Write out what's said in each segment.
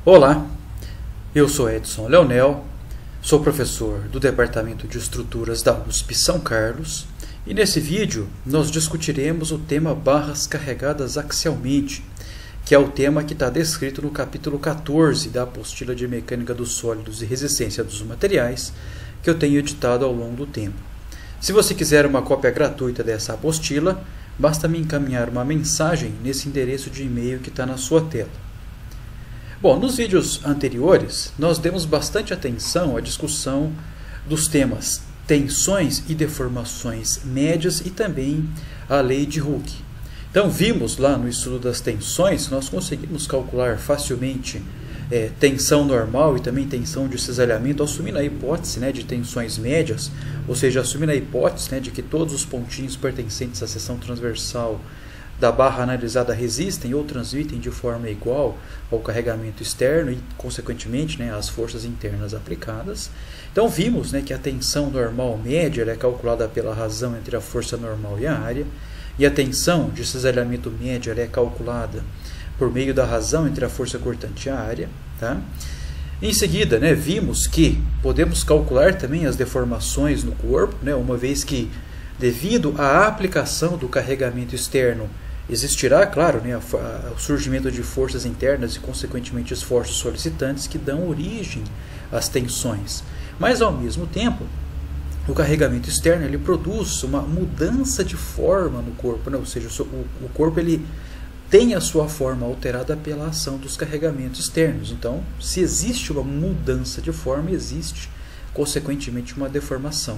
Olá, eu sou Edson Leonel, sou professor do Departamento de Estruturas da USP São Carlos e nesse vídeo nós discutiremos o tema barras carregadas axialmente, que é o tema que está descrito no capítulo 14 da apostila de Mecânica dos Sólidos e Resistência dos Materiais, que eu tenho editado ao longo do tempo. Se você quiser uma cópia gratuita dessa apostila, basta me encaminhar uma mensagem nesse endereço de e-mail que está na sua tela. Bom, nos vídeos anteriores, nós demos bastante atenção à discussão dos temas tensões e deformações médias e também a lei de Hooke. Então, vimos lá no estudo das tensões, nós conseguimos calcular facilmente tensão normal e também tensão de cisalhamento, assumindo a hipótese de tensões médias, ou seja, assumindo a hipótese de que todos os pontinhos pertencentes à seção transversal da barra analisada resistem ou transmitem de forma igual ao carregamento externo e, consequentemente, às forças internas aplicadas. Então, vimos que a tensão normal média é calculada pela razão entre a força normal e a área, e a tensão de cisalhamento média é calculada por meio da razão entre a força cortante e a área. Tá? Em seguida, vimos que podemos calcular também as deformações no corpo, uma vez que, devido à aplicação do carregamento externo, existirá, claro, o surgimento de forças internas e, consequentemente, esforços solicitantes que dão origem às tensões. Mas, ao mesmo tempo, o carregamento externo ele produz uma mudança de forma no corpo, ou seja, o corpo ele tem a sua forma alterada pela ação dos carregamentos externos. Então, se existe uma mudança de forma, existe, consequentemente, uma deformação.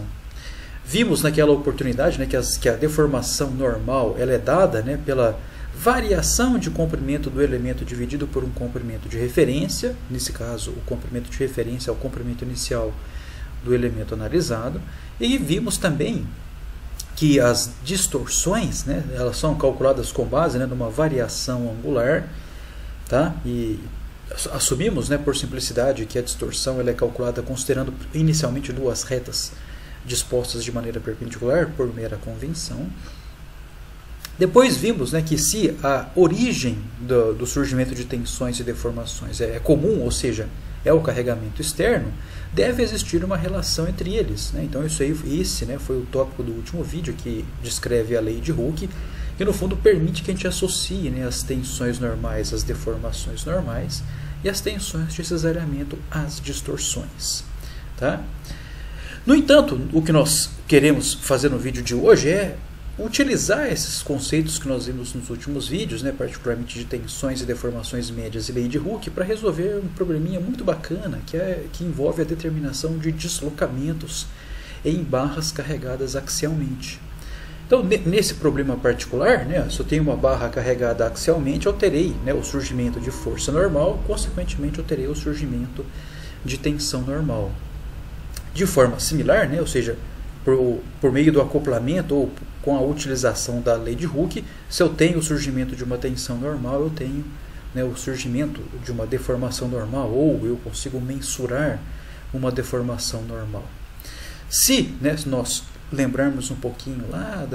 Vimos naquela oportunidade que a deformação normal ela é dada pela variação de comprimento do elemento dividido por um comprimento de referência. Nesse caso, o comprimento de referência é o comprimento inicial do elemento analisado. E vimos também que as distorções elas são calculadas com base numa variação angular. Tá? E assumimos, por simplicidade, que a distorção ela é calculada considerando inicialmente duas retas dispostas de maneira perpendicular por mera convenção. Depois vimos que se a origem do surgimento de tensões e deformações é comum, ou seja, é o carregamento externo, deve existir uma relação entre eles. Então esse foi o tópico do último vídeo que descreve a lei de Hooke, que no fundo permite que a gente associe as tensões normais às deformações normais e as tensões de cisalhamento às distorções. Tá? No entanto, o que nós queremos fazer no vídeo de hoje é utilizar esses conceitos que nós vimos nos últimos vídeos, particularmente de tensões e deformações médias e lei de Hooke, para resolver um probleminha muito bacana, que envolve a determinação de deslocamentos em barras carregadas axialmente. Então, nesse problema particular, se eu tenho uma barra carregada axialmente, eu terei o surgimento de força normal, consequentemente eu terei o surgimento de tensão normal. De forma similar, ou seja, por meio do acoplamento ou com a utilização da lei de Hooke, se eu tenho o surgimento de uma tensão normal, eu tenho o surgimento de uma deformação normal, ou eu consigo mensurar uma deformação normal. Se nós lembrarmos um pouquinho lá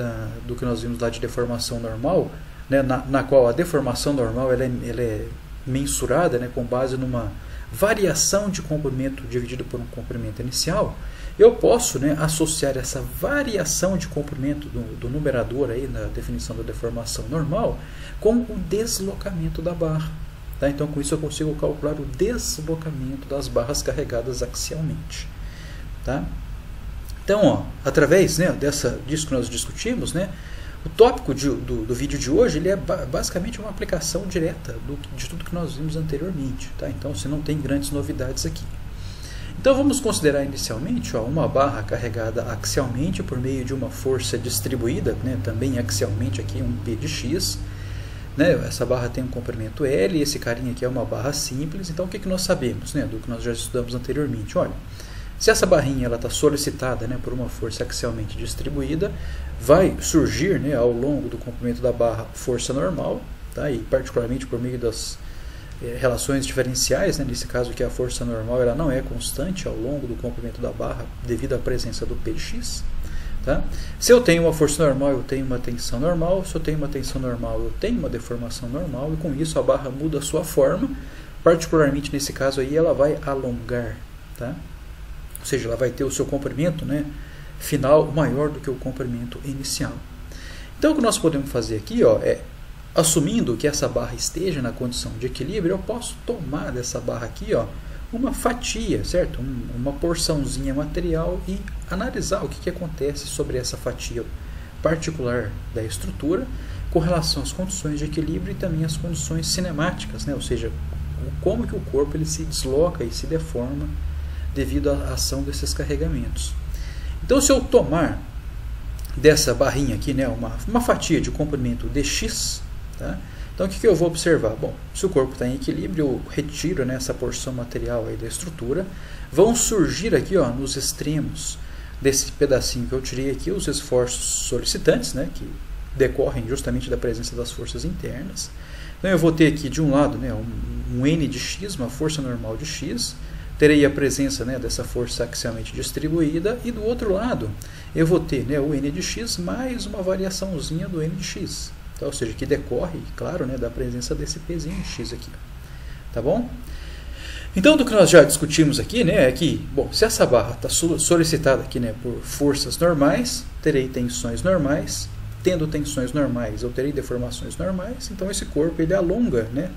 do que nós vimos lá de deformação normal, na qual a deformação normal ela é mensurada com base numa variação de comprimento dividido por um comprimento inicial, eu posso associar essa variação de comprimento do numerador aí na definição da deformação normal com o deslocamento da barra. Tá? Então, com isso eu consigo calcular o deslocamento das barras carregadas axialmente. Tá? Então, através disso que nós discutimos, o tópico do vídeo de hoje ele é basicamente uma aplicação direta de tudo que nós vimos anteriormente. Tá? Então, você não tem grandes novidades aqui. Então, vamos considerar inicialmente uma barra carregada axialmente por meio de uma força distribuída, também axialmente aqui um P de X. Essa barra tem um comprimento L, e esse carinha aqui é uma barra simples. Então, o que nós sabemos do que nós já estudamos anteriormente? Olha, se essa barrinha está solicitada por uma força axialmente distribuída, vai surgir ao longo do comprimento da barra força normal, tá? E particularmente por meio das relações diferenciais, nesse caso aqui a força normal ela não é constante ao longo do comprimento da barra devido à presença do P de X. Tá? Se eu tenho uma força normal, eu tenho uma tensão normal. Se eu tenho uma tensão normal, eu tenho uma deformação normal. E com isso a barra muda a sua forma, particularmente nesse caso aí, ela vai alongar, tá? Ou seja, ela vai ter o seu comprimento, né, final maior do que o comprimento inicial. Então o que nós podemos fazer aqui, ó, é, assumindo que essa barra esteja na condição de equilíbrio, eu posso tomar dessa barra aqui, ó, uma fatia, certo? Uma porçãozinha material e analisar o que acontece sobre essa fatia particular da estrutura com relação às condições de equilíbrio e também às condições cinemáticas, né? Ou seja, como que o corpo ele se desloca e se deforma devido à ação desses carregamentos. Então, se eu tomar dessa barrinha aqui, né, uma fatia de comprimento dx, tá? Então, o que eu vou observar? Bom, se o corpo está em equilíbrio, eu retiro, né, essa porção material aí da estrutura. Vão surgir aqui, ó, nos extremos desse pedacinho que eu tirei aqui, os esforços solicitantes, né, que decorrem justamente da presença das forças internas. Então, eu vou ter aqui, de um lado, né, um N de x, uma força normal de x. Terei a presença, né, dessa força axialmente distribuída. E do outro lado, eu vou ter, né, o N de x mais uma variaçãozinha do N de x. Então, ou seja, que decorre, claro, né, da presença desse pezinho de x aqui. Tá bom? Então, do que nós já discutimos aqui, né, é que, bom, se essa barra está solicitada aqui, né, por forças normais, terei tensões normais. Tendo tensões normais, eu terei deformações normais. Então, esse corpo ele alonga, né,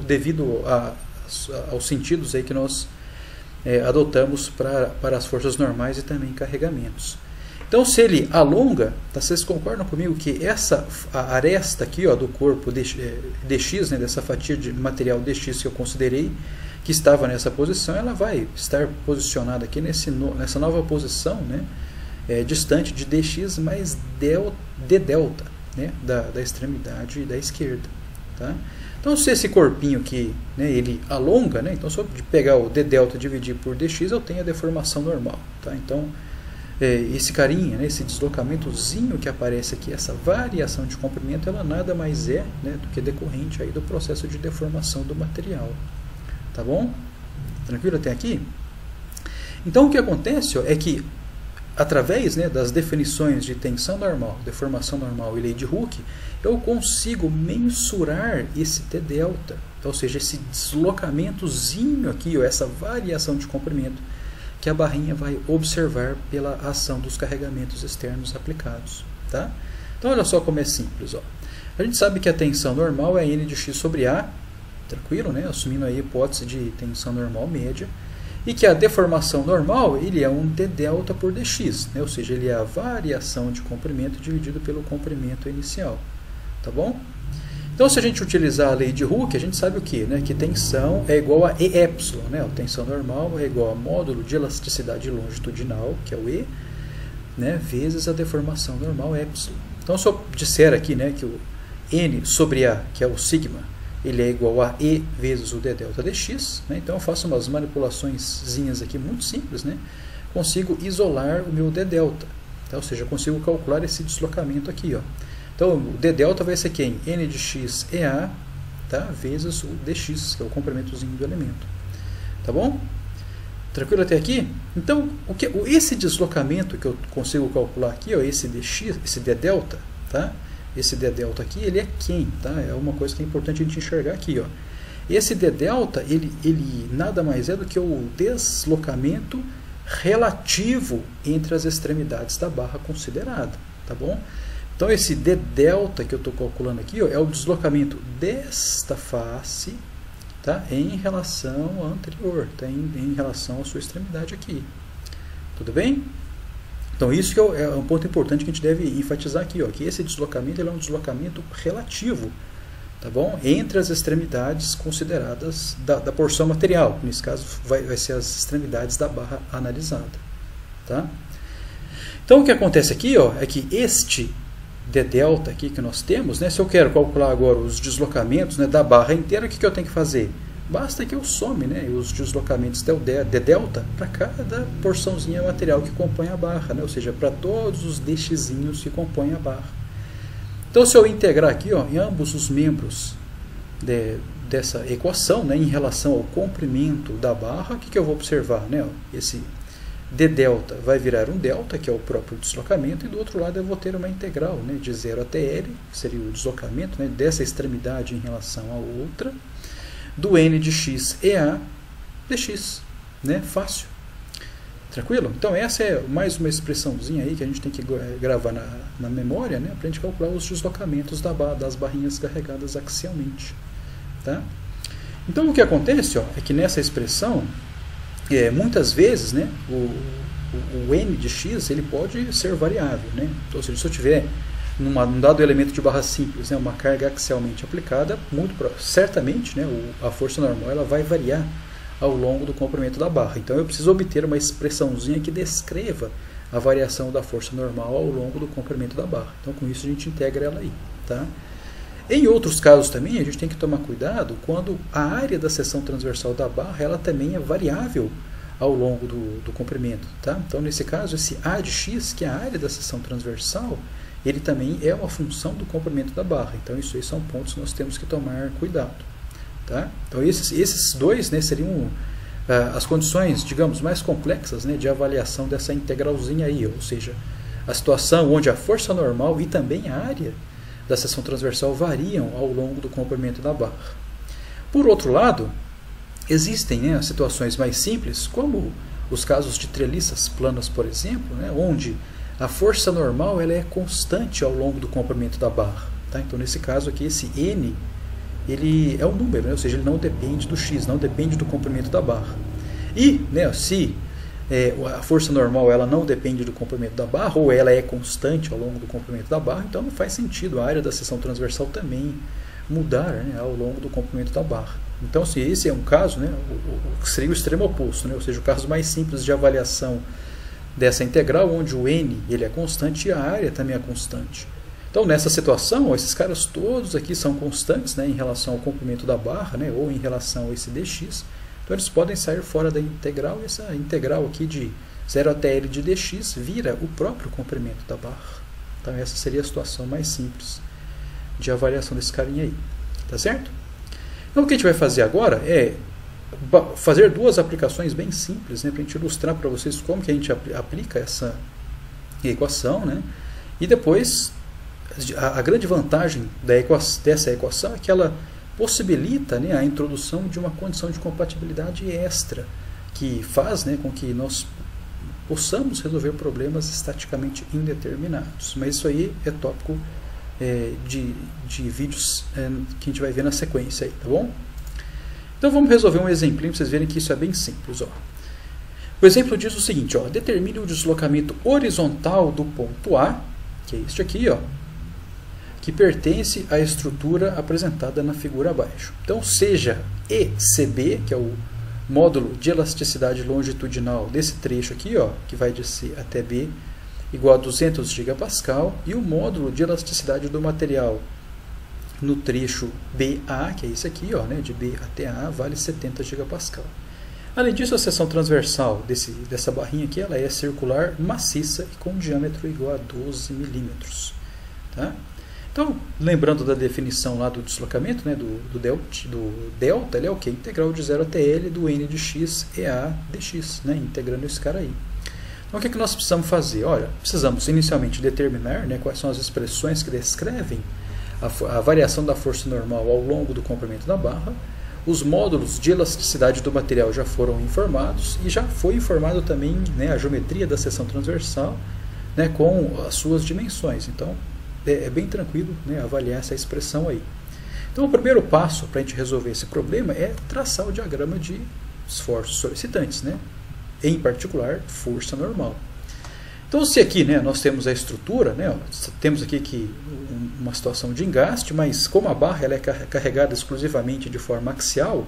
devido aos sentidos aí que nós adotamos para as forças normais e também carregamentos. Então, se ele alonga, tá, vocês concordam comigo que essa aresta aqui, ó, do corpo dx, né, dessa fatia de material dx que eu considerei, que estava nessa posição, ela vai estar posicionada aqui nessa nova posição, né, distante de dx mais d delta, né, da extremidade da esquerda. Tá? Então, se esse corpinho aqui, né, ele alonga, né, então, só de pegar o d delta e dividir por dx, eu tenho a deformação normal. Tá? Então, esse carinha, né, esse deslocamentozinho que aparece aqui, essa variação de comprimento, ela nada mais é, né, do que decorrente aí do processo de deformação do material. Tá bom? Tranquilo até aqui? Então, o que acontece, ó, é que através, né, das definições de tensão normal, deformação normal e lei de Hooke, eu consigo mensurar esse T delta, então, ou seja, esse deslocamentozinho aqui, ó, essa variação de comprimento que a barrinha vai observar pela ação dos carregamentos externos aplicados. Tá? Então, olha só como é simples. Ó. A gente sabe que a tensão normal é N de x sobre A, tranquilo, né? Assumindo a hipótese de tensão normal média, e que a deformação normal ele é um d delta por dx, né? Ou seja, ele é a variação de comprimento dividido pelo comprimento inicial. Tá bom? Então, se a gente utilizar a lei de Hooke, a gente sabe o quê? Né? Que tensão é igual a E epsilon, né? A tensão normal é igual a módulo de elasticidade longitudinal, que é o E, né? Vezes a deformação normal epsilon. Então, se eu disser aqui, né, que o N sobre A, que é o sigma, ele é igual a E vezes o d delta dx, né? Então eu faço umas manipulaçõezinhas aqui muito simples, né? Consigo isolar o meu d delta, tá? Ou seja, eu consigo calcular esse deslocamento aqui, ó. Então, o d delta vai ser quem? N de x EA, tá? Vezes o dx, que é o comprimentozinho do elemento. Tá bom? Tranquilo até aqui? Então, esse deslocamento que eu consigo calcular aqui, ó, esse dx, esse d delta, tá? Esse d delta aqui, ele é quem? Tá? É uma coisa que é importante a gente enxergar aqui, ó. Esse d delta, ele nada mais é do que o deslocamento relativo entre as extremidades da barra considerada. Tá bom? Então, esse d delta que eu estou calculando aqui, ó, é o deslocamento desta face, tá, em relação à anterior, tá, em relação à sua extremidade aqui. Tudo bem? Então, isso que é um ponto importante que a gente deve enfatizar aqui, ó, que esse deslocamento ele é um deslocamento relativo, tá bom, entre as extremidades consideradas da porção material. Nesse caso, vai ser as extremidades da barra analisada. Tá? Então, o que acontece aqui, ó, é que este d delta aqui que nós temos, né, se eu quero calcular agora os deslocamentos, né, da barra inteira, o que eu tenho que fazer? Basta que eu some, né, os deslocamentos d delta para cada porçãozinha material que compõe a barra, né, ou seja, para todos os dxzinhos que compõem a barra. Então, se eu integrar aqui, ó, em ambos os membros dessa equação, né, em relação ao comprimento da barra, o que eu vou observar? Né, ó, esse d delta vai virar um delta, que é o próprio deslocamento, e do outro lado eu vou ter uma integral, né, de 0 até L, que seria o deslocamento, né, dessa extremidade em relação à outra, do n de x EA dx, né? Fácil. Tranquilo? Então essa é mais uma expressãozinha aí que a gente tem que gravar na memória, né? Para a gente calcular os deslocamentos das barrinhas carregadas axialmente. Tá? Então o que acontece, ó, é que nessa expressão, muitas vezes, né, o n de x ele pode ser variável. Né? Então, ou seja, se eu tiver num dado elemento de barra simples, né, uma carga axialmente aplicada, certamente, né, a força normal ela vai variar ao longo do comprimento da barra. Então eu preciso obter uma expressãozinha que descreva a variação da força normal ao longo do comprimento da barra. Então com isso a gente integra ela aí. Tá? Em outros casos também a gente tem que tomar cuidado quando a área da seção transversal da barra ela também é variável ao longo do comprimento. Tá? Então nesse caso esse A de x, que é a área da seção transversal, ele também é uma função do comprimento da barra. Então isso aí são pontos que nós temos que tomar cuidado. Tá? Então esses dois, né, seriam as condições, digamos, mais complexas, né, de avaliação dessa integralzinha aí, ou seja, a situação onde a força normal e também a área da seção transversal variam ao longo do comprimento da barra. Por outro lado, existem, né, situações mais simples, como os casos de treliças planas, por exemplo, né, onde a força normal ela é constante ao longo do comprimento da barra. Tá? Então nesse caso aqui, esse n ele é um número, né? Ou seja, ele não depende do x, não depende do comprimento da barra. E, né, se a força normal ela não depende do comprimento da barra, ou ela é constante ao longo do comprimento da barra, então não faz sentido a área da seção transversal também mudar, né, ao longo do comprimento da barra. Então, se esse é um caso, né, seria o extremo oposto, né? Ou seja, o caso mais simples de avaliação dessa integral, onde o n ele é constante e a área também é constante. Então, nessa situação, esses caras todos aqui são constantes, né, em relação ao comprimento da barra, né, ou em relação a esse dx. Então, eles podem sair fora da integral, e essa integral aqui de 0 até L de dx vira o próprio comprimento da barra. Então, essa seria a situação mais simples de avaliação desse carinha aí. Tá certo? Então, o que a gente vai fazer agora é fazer duas aplicações bem simples, né, para a gente ilustrar para vocês como que a gente aplica essa equação, né, e depois a grande vantagem dessa equação é que ela possibilita, né, a introdução de uma condição de compatibilidade extra, que faz, né, com que nós possamos resolver problemas estaticamente indeterminados. Mas isso aí é tópico de vídeos que a gente vai ver na sequência aí, tá bom? Então vamos resolver um exemplinho para vocês verem que isso é bem simples. Ó. O exemplo diz o seguinte, ó, determine o deslocamento horizontal do ponto A, que é este aqui, ó, que pertence à estrutura apresentada na figura abaixo. Então, seja ECB, que é o módulo de elasticidade longitudinal desse trecho aqui, ó, que vai de C até B, igual a 200 gigapascal, e o módulo de elasticidade do material no trecho BA, que é esse aqui, ó, né, de B até A, vale 70 gigapascal. Além disso, a seção transversal dessa barrinha aqui, ela é circular, maciça e com diâmetro igual a 12 milímetros. Tá? Então, lembrando da definição lá do deslocamento, né, do delta, ele é o quê? Integral de 0 até L do n de x EA dx, né, integrando esse cara aí. Então, o que nós precisamos fazer? Olha, precisamos inicialmente determinar, né, quais são as expressões que descrevem a variação da força normal ao longo do comprimento da barra. Os módulos de elasticidade do material já foram informados e já foi informado também, né, a geometria da seção transversal, né, com as suas dimensões. Então, é bem tranquilo, né, avaliar essa expressão aí. Então, o primeiro passo para a gente resolver esse problema é traçar o diagrama de esforços solicitantes, né, em particular, força normal. Então, se aqui, né, nós temos a estrutura, né, temos aqui uma situação de engaste, mas como a barra ela é carregada exclusivamente de forma axial,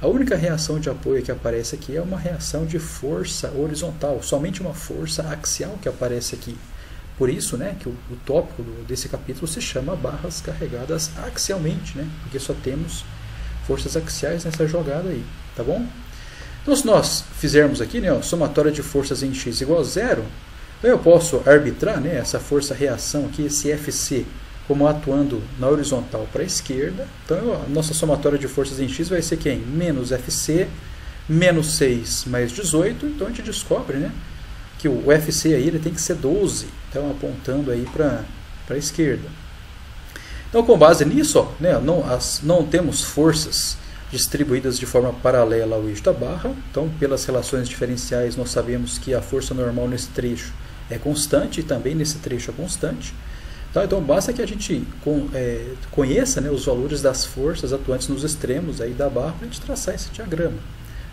a única reação de apoio que aparece aqui é uma reação de força horizontal, somente uma força axial que aparece aqui. Por isso, né, que o tópico desse capítulo se chama barras carregadas axialmente, né, porque só temos forças axiais nessa jogada aí, tá bom? Então, se nós fizermos aqui, né, somatória de forças em x igual a 0, eu posso arbitrar, né, essa força-reação aqui, esse FC, como atuando na horizontal para a esquerda. Então, a nossa somatória de forças em x vai ser quem? Menos FC, menos 6 mais 18. Então, a gente descobre, né, que o FC aí ele tem que ser 12. Então, apontando aí para a esquerda. Então, com base nisso, ó, né, não temos forças distribuídas de forma paralela ao eixo da barra. Então, pelas relações diferenciais, nós sabemos que a força normal nesse trecho é constante e também nesse trecho é constante. Tá? Então, basta que a gente conheça, né, os valores das forças atuantes nos extremos aí da barra para a gente traçar esse diagrama.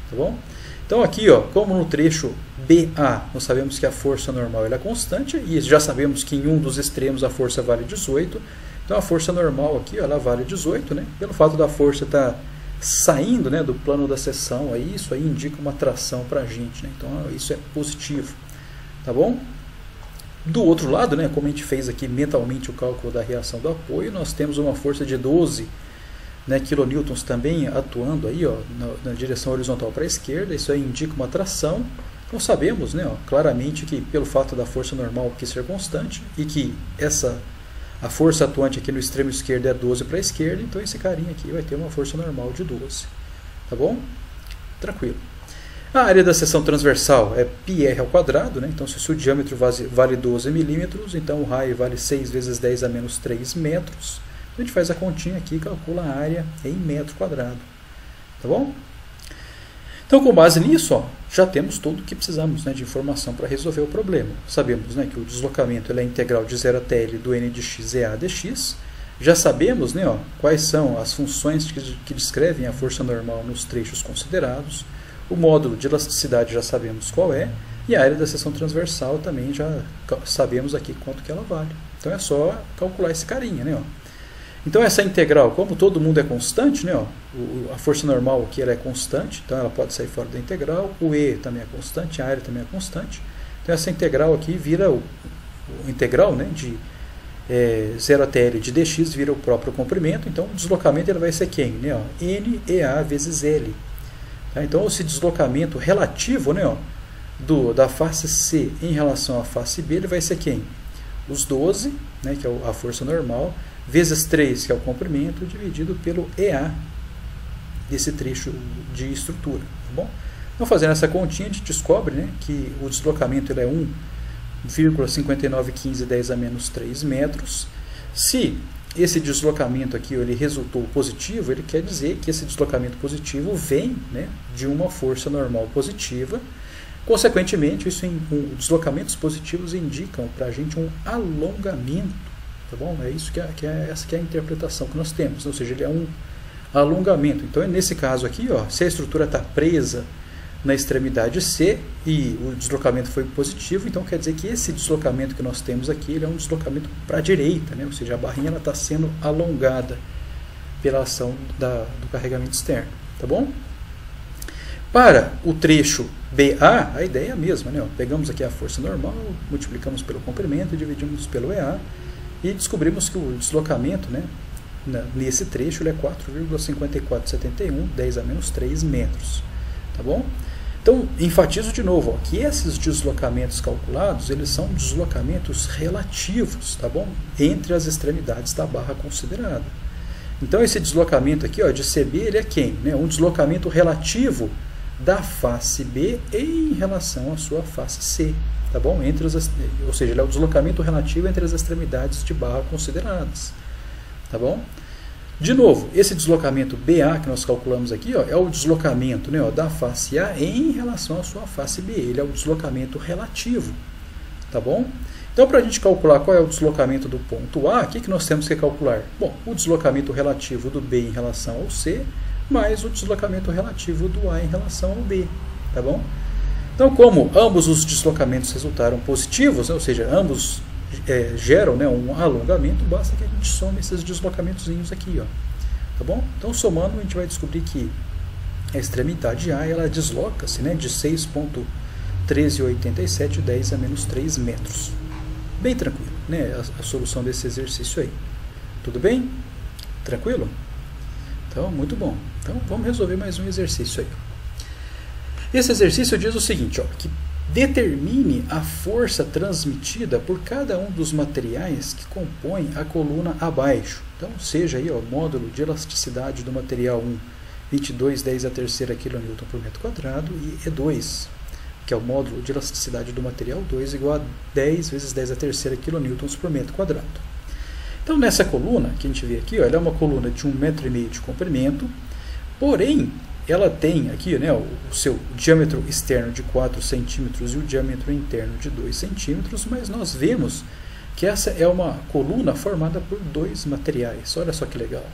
Tá bom? Então, aqui, ó, como no trecho BA, nós sabemos que a força normal ela é constante e já sabemos que em um dos extremos a força vale 18. Então, a força normal aqui, ó, ela vale 18, né? Pelo fato da força estar saindo, né, do plano da seção, aí, isso aí indica uma tração para a gente, né? Então, isso é positivo. Tá bom? Do outro lado, né, como a gente fez aqui mentalmente o cálculo da reação do apoio, nós temos uma força de 12, né, kilonewtons também atuando aí, ó, na direção horizontal para a esquerda. Isso aí indica uma tração. Então sabemos, né, ó, claramente que pelo fato da força normal aqui ser constante e que a força atuante aqui no extremo esquerdo é 12 para a esquerda, então esse carinha aqui vai ter uma força normal de 12. Tá bom? Tranquilo. A área da seção transversal é πr ao quadrado, né? Então, se o diâmetro vale 12 milímetros, então o raio vale 6 vezes 10 a menos 3 metros. A gente faz a continha aqui e calcula a área em metro quadrado. Tá bom? Então, com base nisso, ó, já temos tudo o que precisamos, né, de informação para resolver o problema. Sabemos, né, que o deslocamento ele é integral de 0 até L do n de x e a dx. Já sabemos, né, ó, quais são as funções que descrevem a força normal nos trechos considerados. O módulo de elasticidade já sabemos qual é, e a área da seção transversal também já sabemos aqui quanto que ela vale. Então é só calcular esse carinha, né, ó. Então essa integral, como todo mundo é constante, né, ó, a força normal aqui ela é constante, então ela pode sair fora da integral, o E também é constante, a área também é constante. Então essa integral aqui vira o integral, né, de 0 até L de dx vira o próprio comprimento. Então o deslocamento ele vai ser quem? Né, ó, NEA vezes L. Então, esse deslocamento relativo, né, ó, da face C em relação à face B, ele vai ser quem? Os 12, né, que é a força normal, vezes 3, que é o comprimento, dividido pelo EA desse trecho de estrutura. Tá bom? Então, fazendo essa continha, a gente descobre, né, que o deslocamento ele é 1,5915 10 a menos 3 metros. Se esse deslocamento aqui ele resultou positivo, ele quer dizer que esse deslocamento positivo vem, né, de uma força normal positiva. Consequentemente, deslocamentos positivos indicam para a gente um alongamento. Tá bom? É isso essa que é a interpretação que nós temos, ou seja, ele é um alongamento. Então, nesse caso aqui, ó, se a estrutura está presa na extremidade C e o deslocamento foi positivo, então quer dizer que esse deslocamento que nós temos aqui ele é um deslocamento para a direita, né? Ou seja, a barrinha está sendo alongada pela ação do carregamento externo. Tá bom? Para o trecho BA, a ideia é a mesma, né? Ó, pegamos aqui a força normal, multiplicamos pelo comprimento, dividimos pelo EA e descobrimos que o deslocamento, né, nesse trecho ele é 4,5471 10 a menos 3 metros. Tá bom? Então, enfatizo de novo, ó, que esses deslocamentos calculados, eles são deslocamentos relativos, tá bom? Entre as extremidades da barra considerada. Então, esse deslocamento aqui, ó, de CB, ele é quem? Né? Um deslocamento relativo da face B em relação à sua face C, tá bom? Ou seja, ele é o deslocamento relativo entre as extremidades de barra consideradas, tá bom? De novo, esse deslocamento BA que nós calculamos aqui, ó, é o deslocamento, né, ó, da face A em relação à sua face B. Ele é o deslocamento relativo. Tá bom? Então, para a gente calcular qual é o deslocamento do ponto A, o que nós temos que calcular? Bom, o deslocamento relativo do B em relação ao C, mais o deslocamento relativo do A em relação ao B. Tá bom? Então, como ambos os deslocamentos resultaram positivos, né, ou seja, ambos geram, né, um alongamento, basta que a gente some esses deslocamentozinhos aqui, ó. Tá bom? Então, somando, a gente vai descobrir que a extremidade A ela desloca-se, né, de 6,1387 10 a menos 3 metros. Bem tranquilo, né, a solução desse exercício aí. Tudo bem? Tranquilo? Então, muito bom. Então, vamos resolver mais um exercício aí. Esse exercício diz o seguinte, ó, que determine a força transmitida por cada um dos materiais que compõem a coluna abaixo. Então, seja aí, ó, o módulo de elasticidade do material 1, 22 10 a terceira kN por metro quadrado, e E2, que é o módulo de elasticidade do material 2, igual a 10 vezes 10 a terceira kN por metro quadrado. Então, nessa coluna que a gente vê aqui, ó, ela é uma coluna de 1,5 m de comprimento, Porém, ela tem aqui, né, o seu diâmetro externo de 4 centímetros e o diâmetro interno de 2 centímetros, mas nós vemos que essa é uma coluna formada por dois materiais. Olha só que legal.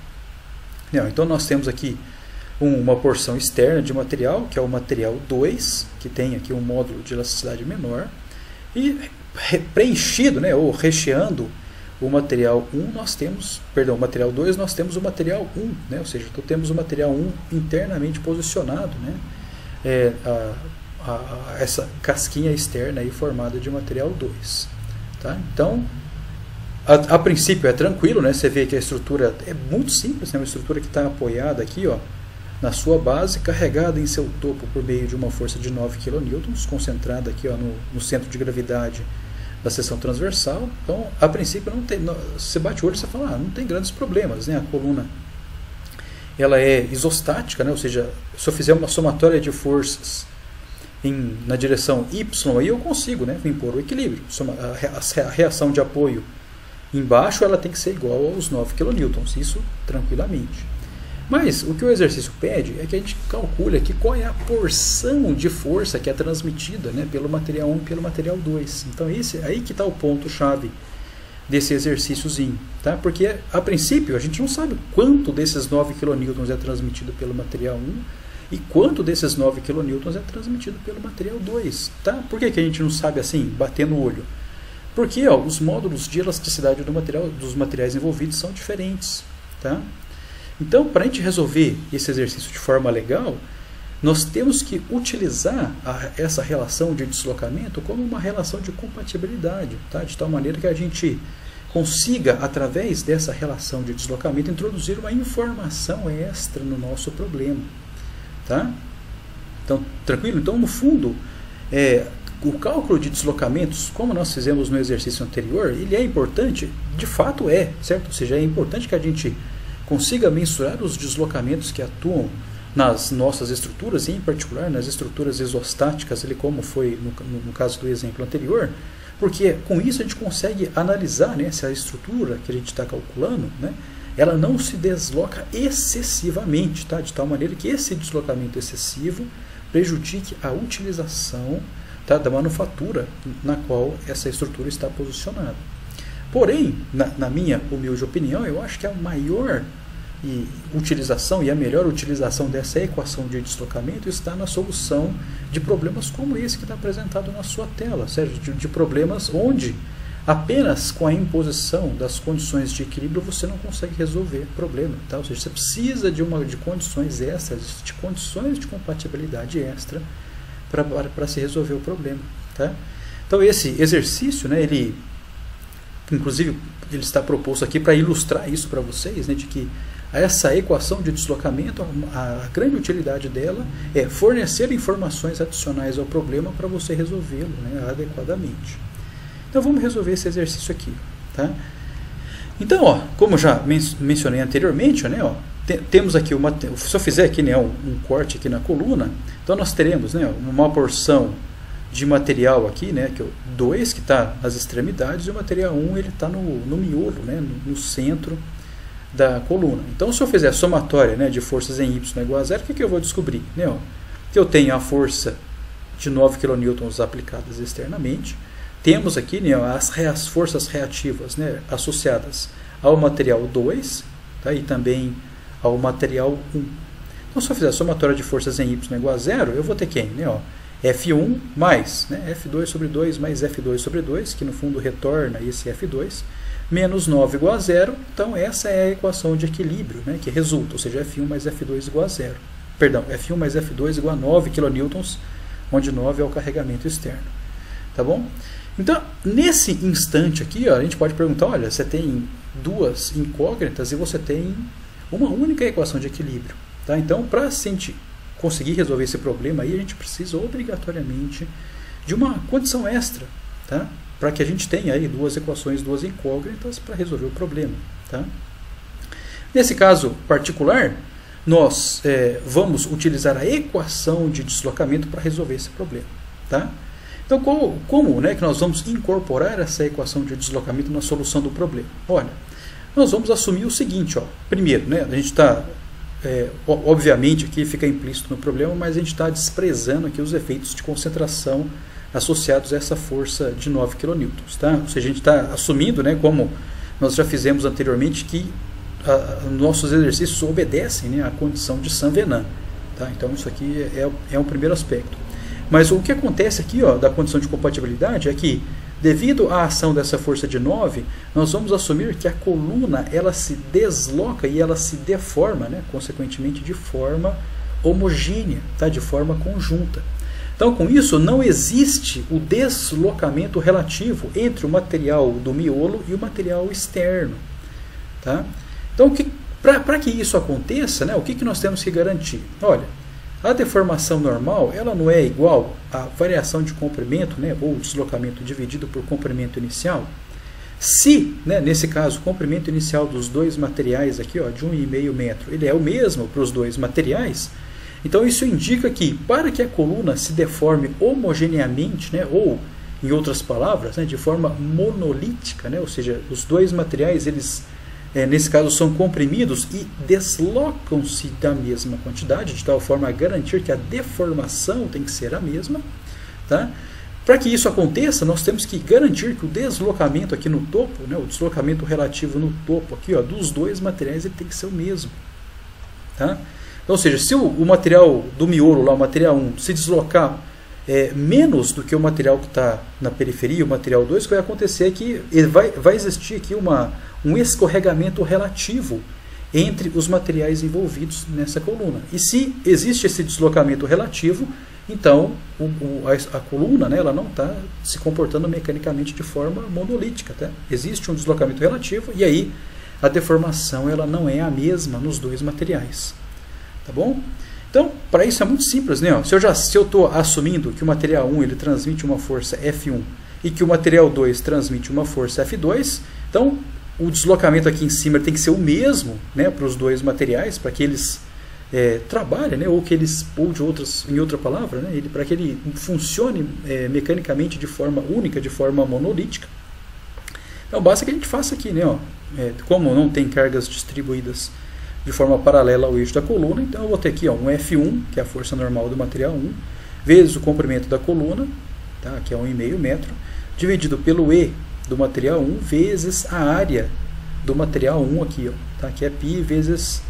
Então nós temos aqui uma porção externa de material, que é o material 2, que tem aqui um módulo de elasticidade menor, e preenchido, né, ou recheando o material 1, nós temos, perdão, o material 2, nós temos o material 1, né, ou seja, então temos o material 1 internamente posicionado, né, essa casquinha externa aí formada de material 2. Tá? Então, a princípio é tranquilo, né, você vê que a estrutura é muito simples, né, uma estrutura que está apoiada aqui, ó, na sua base, carregada em seu topo por meio de uma força de 9 kN, concentrada aqui, ó, no centro de gravidade da seção transversal. Então, a princípio, não tem, você bate o olho e você fala, não tem grandes problemas, né? A coluna ela é isostática, né? Ou seja, se eu fizer uma somatória de forças na direção Y, aí eu consigo, né, impor o equilíbrio. A reação de apoio embaixo ela tem que ser igual aos 9 kN, isso tranquilamente. Mas o que o exercício pede é que a gente calcule aqui qual é a porção de força que é transmitida, né, pelo material 1 e pelo material 2. Então aí que está o ponto-chave desse exercíciozinho. Tá? Porque a princípio a gente não sabe quanto desses 9 kN é transmitido pelo material 1 e quanto desses 9 kN é transmitido pelo material 2. Tá? Por que a gente não sabe assim, bater no olho? Porque os módulos de elasticidade dos materiais envolvidos são diferentes. Tá? Então, para a gente resolver esse exercício de forma legal, nós temos que utilizar essa relação de deslocamento como uma relação de compatibilidade, tá? De tal maneira que a gente consiga, através dessa relação de deslocamento, introduzir uma informação extra no nosso problema. Tá? Então, tranquilo? Então, no fundo, o cálculo de deslocamentos, como nós fizemos no exercício anterior, ele é importante, de fato certo? Ou seja, é importante que a gente consiga mensurar os deslocamentos que atuam nas nossas estruturas, e em particular nas estruturas isostáticas, como foi no caso do exemplo anterior, porque com isso a gente consegue analisar, né, se a estrutura que a gente está calculando, né, ela não se desloca excessivamente, tá, de tal maneira que esse deslocamento excessivo prejudique a utilização, tá, da manufatura na qual essa estrutura está posicionada. Porém, na minha humilde opinião, eu acho que a maior utilização e a melhor utilização dessa equação de deslocamento está na solução de problemas como esse que está apresentado na sua tela, certo? De problemas onde apenas com a imposição das condições de equilíbrio você não consegue resolver o problema, tá? Ou seja, você precisa de condições extras, de condições de compatibilidade extra para se resolver o problema, tá? Então esse exercício, né, inclusive ele está proposto aqui para ilustrar isso para vocês, né, de que essa equação de deslocamento, a grande utilidade dela é fornecer informações adicionais ao problema para você resolvê-lo, né, adequadamente. Então vamos resolver esse exercício aqui. Tá? Então, como já mencionei anteriormente, né, temos aqui se eu fizer aqui, né, um corte aqui na coluna, então nós teremos, né, uma porção de material aqui, né, que é o 2 que está nas extremidades, e o material 1 ele está no miolo, né, no centro da coluna. Então, se eu fizer a somatória, né, de forças em Y igual a zero, o que eu vou descobrir? Né, que eu tenho a força de 9 kN aplicadas externamente, temos aqui, né, as forças reativas, né, associadas ao material 2, tá, e também ao material 1. Então, se eu fizer a somatória de forças em Y igual a zero, eu vou ter quem? Né, F1 mais, né, F2 sobre 2 mais F2 sobre 2, que no fundo retorna esse F2, menos 9 igual a zero. Então essa é a equação de equilíbrio, né, que resulta, ou seja, F1 mais F2 igual a zero. Perdão, F1 mais F2 igual a 9 kN, onde 9 é o carregamento externo. Tá bom? Então, nesse instante aqui, a gente pode perguntar, olha, você tem duas incógnitas e você tem uma única equação de equilíbrio. Tá? Então, para a gente conseguir resolver esse problema, aí, a gente precisa obrigatoriamente de uma condição extra, tá? Para que a gente tenha aí duas equações, duas incógnitas para resolver o problema. Tá? Nesse caso particular, nós vamos utilizar a equação de deslocamento para resolver esse problema. Tá? Então, como né, que nós vamos incorporar essa equação de deslocamento na solução do problema? Olha, nós vamos assumir o seguinte, primeiro, né, a gente está obviamente aqui fica implícito no problema, mas a gente está desprezando aqui os efeitos de concentração associados a essa força de 9 kN. Tá? Ou seja, a gente está assumindo, né, como nós já fizemos anteriormente, que nossos exercícios obedecem, né, à condição de Saint-Venant. Tá? Então isso aqui é um primeiro aspecto. Mas o que acontece aqui, ó, da condição de compatibilidade é que, devido à ação dessa força de 9, nós vamos assumir que a coluna ela se desloca e ela se deforma, né, consequentemente de forma homogênea, tá, de forma conjunta. Então, com isso, não existe o deslocamento relativo entre o material do miolo e o material externo. Tá? Então, para que isso aconteça, né, o que nós temos que garantir? Olha, a deformação normal ela não é igual à variação de comprimento, né, ou deslocamento dividido por comprimento inicial. Se, né, nesse caso, o comprimento inicial dos dois materiais aqui, ó, de 1,5 metro, ele é o mesmo para os dois materiais, então isso indica que, para que a coluna se deforme homogeneamente, né, ou, em outras palavras, né, de forma monolítica, né, ou seja, os dois materiais, eles, nesse caso, são comprimidos e deslocam-se da mesma quantidade, de tal forma a garantir que a deformação tem que ser a mesma. Tá? Para que isso aconteça, nós temos que garantir que o deslocamento aqui no topo, né, o deslocamento relativo no topo aqui, ó, dos dois materiais, ele tem que ser o mesmo. Tá? Ou seja, se o material do miolo, lá, o material 1, se deslocar menos do que o material que está na periferia, o material 2, o que vai acontecer é que vai existir aqui um escorregamento relativo entre os materiais envolvidos nessa coluna. E se existe esse deslocamento relativo, então a coluna, né, ela não está se comportando mecanicamente de forma monolítica. Tá? Existe um deslocamento relativo e aí a deformação ela não é a mesma nos dois materiais. Tá bom? Então, para isso é muito simples, né? Se eu estou assumindo que o material 1 ele transmite uma força F1 e que o material 2 transmite uma força F2, então o deslocamento aqui em cima tem que ser o mesmo, né, para os dois materiais, para que eles trabalhem, né, ou que eles, ou em outra palavra, né, para que ele funcione mecanicamente de forma única, de forma monolítica. Então basta que a gente faça aqui, né, como não tem cargas distribuídas de forma paralela ao eixo da coluna, então eu vou ter aqui, ó, um F1, que é a força normal do material 1, vezes o comprimento da coluna, tá, que é 1,5 metro, dividido pelo E do material 1, vezes a área do material 1 aqui, ó, tá, que é π vezes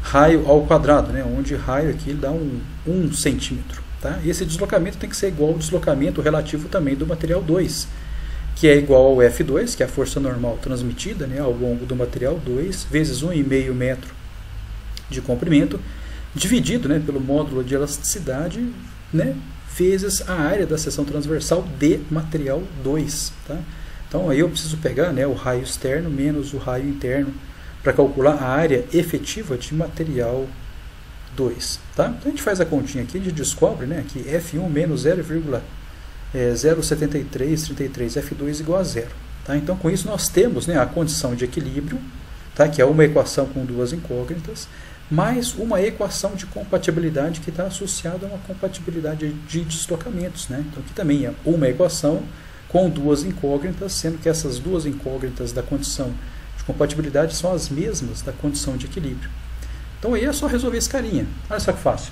raio ao quadrado, né, onde raio aqui dá 1 centímetro. Tá? E esse deslocamento tem que ser igual ao deslocamento relativo também do material 2, que é igual ao F2, que é a força normal transmitida, né, ao longo do material 2, vezes 1,5 metro de comprimento, dividido, né, pelo módulo de elasticidade, né, vezes a área da seção transversal de material 2. Tá? Então aí eu preciso pegar, né, o raio externo menos o raio interno para calcular a área efetiva de material 2. Tá? Então a gente faz a continha aqui, a gente descobre, né, que F1 menos 0,07333 F2 igual a 0. Tá? Então com isso nós temos, né, a condição de equilíbrio, tá, que é uma equação com duas incógnitas, mais uma equação de compatibilidade que está associada a uma compatibilidade de deslocamentos. Né? Então aqui também é uma equação com duas incógnitas, sendo que essas duas incógnitas da condição de compatibilidade são as mesmas da condição de equilíbrio. Então aí é só resolver esse carinha. Olha só que fácil.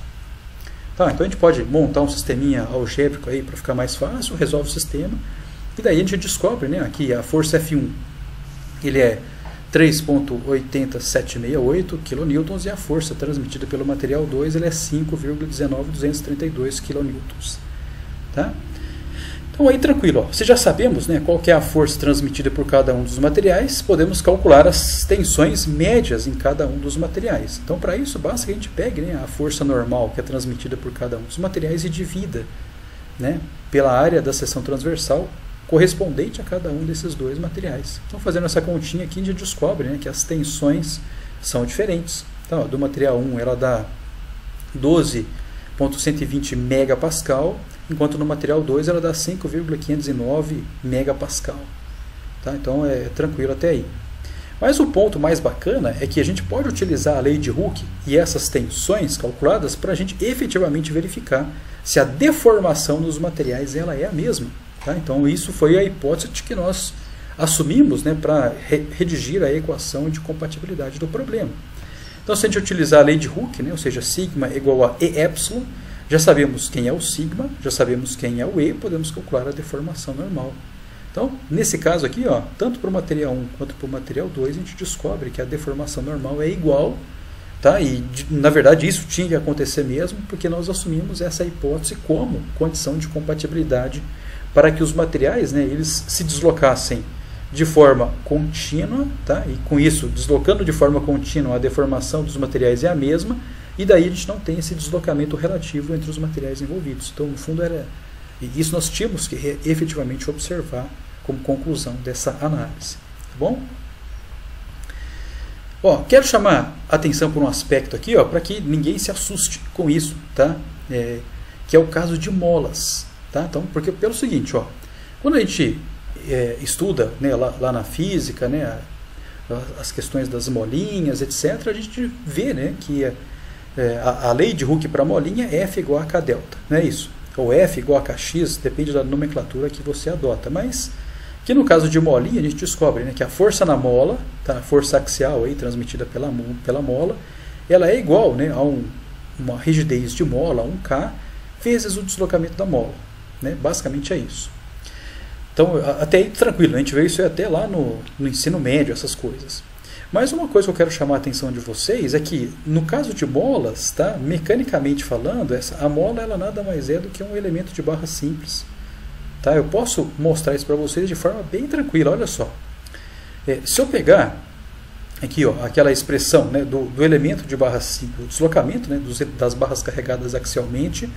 Tá, então a gente pode montar um sisteminha algébrico aí para ficar mais fácil, resolve o sistema, e daí a gente descobre, né, aqui a força F1, ele é 3,80768 kN e a força transmitida pelo material 2 ele é 5,19232 kN. Tá? Então aí tranquilo, ó. Se já sabemos, né, qual que é a força transmitida por cada um dos materiais, podemos calcular as tensões médias em cada um dos materiais. Então para isso basta que a gente pegue, né, a força normal que é transmitida por cada um dos materiais e divida, né, pela área da seção transversal correspondente a cada um desses dois materiais. Então, fazendo essa continha aqui, a gente descobre, né, que as tensões são diferentes. Então, ó, do material 1 ela dá 12,120 megapascal, enquanto no material 2 ela dá 5,509 megapascal. Tá? Então, é tranquilo até aí. Mas o ponto mais bacana é que a gente pode utilizar a lei de Hooke e essas tensões calculadas para a gente efetivamente verificar se a deformação nos materiais ela é a mesma. Tá? Então isso foi a hipótese que nós assumimos, né, para redigir a equação de compatibilidade do problema. Então, se a gente utilizar a lei de Hooke, né, ou seja, sigma é igual a E epsilon, já sabemos quem é o sigma, já sabemos quem é o E, podemos calcular a deformação normal. Então, nesse caso aqui, ó, tanto para o material 1 quanto para o material 2, a gente descobre que a deformação normal é igual, tá? E, na verdade, isso tinha que acontecer mesmo, porque nós assumimos essa hipótese como condição de compatibilidade para que os materiais, né, eles se deslocassem de forma contínua, tá? E com isso, deslocando de forma contínua, a deformação dos materiais é a mesma, e daí a gente não tem esse deslocamento relativo entre os materiais envolvidos. Então, no fundo, isso nós tínhamos que efetivamente observar como conclusão dessa análise. Tá bom? Ó, quero chamar a atenção por um aspecto aqui, para que ninguém se assuste com isso, tá? Que é o caso de molas. Tá? Então, porque pelo seguinte, quando a gente estuda, né, lá na física, né, as questões das molinhas, etc., a gente vê, né, que a lei de Hooke para a molinha é F igual a K delta, não é isso? Ou F igual a Kx, depende da nomenclatura que você adota, mas que no caso de molinha a gente descobre, né, que a força na mola, tá, a força axial aí, transmitida pela mola, ela é igual, né, a uma rigidez de mola, 1K, vezes o deslocamento da mola, né? Basicamente é isso. Então, até aí tranquilo, a gente vê isso até lá no ensino médio, essas coisas. Mas uma coisa que eu quero chamar a atenção de vocês é que, no caso de molas, tá, mecanicamente falando, a mola ela nada mais é do que um elemento de barra simples. Tá? Eu posso mostrar isso para vocês de forma bem tranquila, olha só. Se eu pegar aqui, aquela expressão, né, do elemento de barra simples, do deslocamento, né, das barras carregadas axialmente,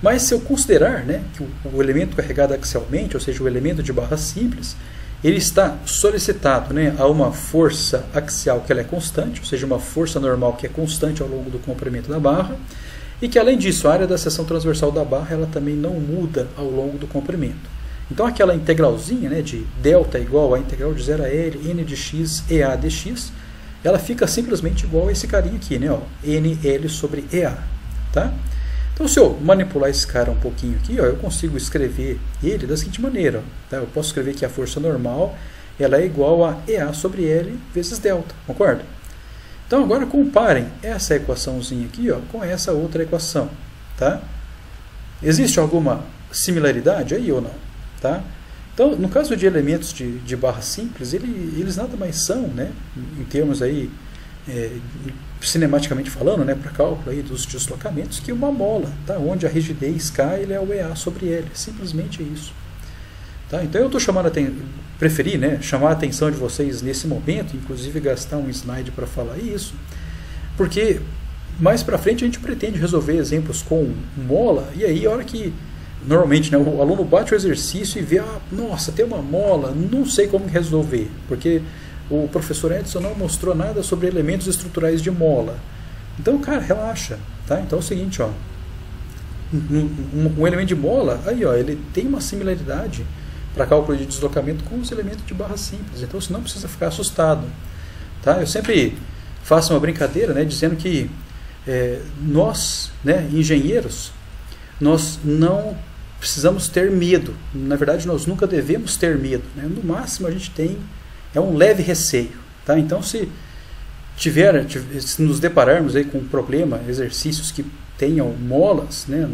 mas se eu considerar, né, que o elemento carregado axialmente, ou seja, o elemento de barra simples, ele está solicitado, né, a uma força axial que ela é constante, ou seja, uma força normal que é constante ao longo do comprimento da barra, e que além disso a área da seção transversal da barra ela também não muda ao longo do comprimento. Então aquela integralzinha, né, de delta igual a integral de 0 a L, n de x, EA dx, ela fica simplesmente igual a esse carinha aqui, né, NL sobre EA. Tá? Então, se eu manipular esse cara um pouquinho aqui, eu consigo escrever ele da seguinte maneira. Tá? Eu posso escrever que a força normal ela é igual a EA sobre L vezes delta, concorda? Então, agora comparem essa equaçãozinha aqui com essa outra equação. Tá? Existe alguma similaridade aí ou não? Tá? Então, no caso de elementos de barra simples, eles nada mais são, né, em termos aí, cinematicamente falando, né, para cálculo aí dos deslocamentos, que uma mola, tá? Onde a rigidez K ele é o EA sobre L, simplesmente isso. Tá? Então eu estou preferi, né, chamar a atenção de vocês nesse momento, inclusive gastar um slide para falar isso, porque mais para frente a gente pretende resolver exemplos com mola, e aí a hora que normalmente, né, o aluno bate o exercício e vê, nossa, tem uma mola, não sei como resolver, porque o professor Edson não mostrou nada sobre elementos estruturais de mola. Então, cara, relaxa. Tá? Então é o seguinte, um elemento de mola, aí, ele tem uma similaridade para cálculo de deslocamento com os elementos de barra simples. Então você não precisa ficar assustado. Tá? Eu sempre faço uma brincadeira, né, dizendo que nós, né, engenheiros, nós não precisamos ter medo. Na verdade, nós nunca devemos ter medo. Né? No máximo, a gente tem um leve receio. Tá? Então, se nos depararmos aí com um problema, exercícios que tenham molas, né,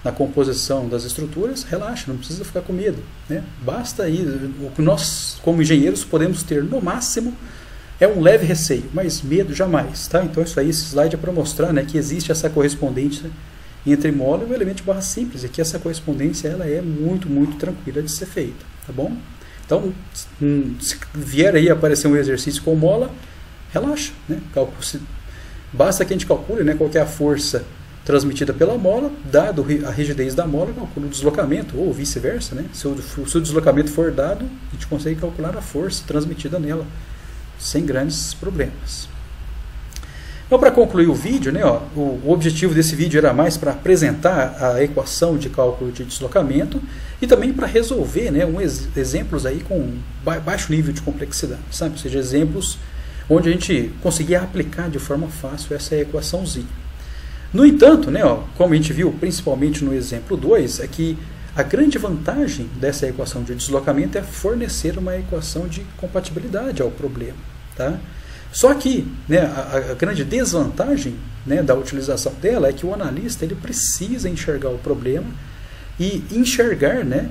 na composição das estruturas, relaxa, não precisa ficar com medo. Né? Basta aí, o que nós, como engenheiros, podemos ter no máximo é um leve receio, mas medo jamais. Tá? Então, isso aí, esse slide é para mostrar, né, que existe essa correspondência entre mola e o elemento de barra simples, e que essa correspondência ela é muito, muito tranquila de ser feita. Tá bom? Então, se vier aí aparecer um exercício com mola, relaxa. Né? Basta que a gente calcule, né, qual que é a força transmitida pela mola, dado a rigidez da mola, calcula o deslocamento, ou vice-versa. Né? Se o deslocamento for dado, a gente consegue calcular a força transmitida nela, sem grandes problemas. Então, para concluir o vídeo, né, o objetivo desse vídeo era mais para apresentar a equação de cálculo de deslocamento e também para resolver, né, exemplos aí com baixo nível de complexidade, sabe? Ou seja, exemplos onde a gente conseguia aplicar de forma fácil essa equaçãozinha. No entanto, né, como a gente viu principalmente no exemplo 2, é que a grande vantagem dessa equação de deslocamento é fornecer uma equação de compatibilidade ao problema. Tá? Só que, né, a grande desvantagem, né, da utilização dela é que o analista ele precisa enxergar o problema e enxergar, né,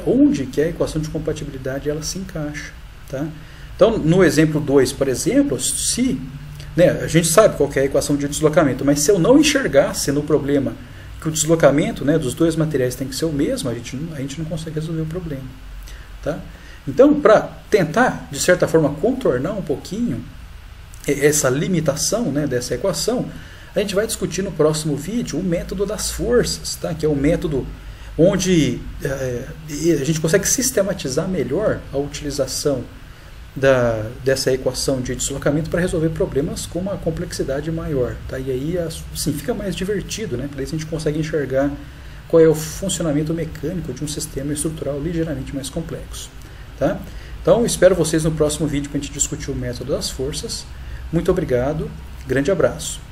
onde que a equação de compatibilidade ela se encaixa. Tá? Então, no exemplo 2, por exemplo, se, né, a gente sabe qual que é a equação de deslocamento, mas se eu não enxergasse no problema que o deslocamento, né, dos dois materiais tem que ser o mesmo, a gente não consegue resolver o problema. Tá? Então, para tentar, de certa forma, contornar um pouquinho essa limitação, né, dessa equação, a gente vai discutir no próximo vídeo o método das forças, tá? Que é o método onde a gente consegue sistematizar melhor a utilização dessa equação de deslocamento para resolver problemas com uma complexidade maior. Tá? E aí assim, fica mais divertido, né? Para isso a gente consegue enxergar qual é o funcionamento mecânico de um sistema estrutural ligeiramente mais complexo. Tá? Então, espero vocês no próximo vídeo para a gente discutir o método das forças. Muito obrigado, grande abraço.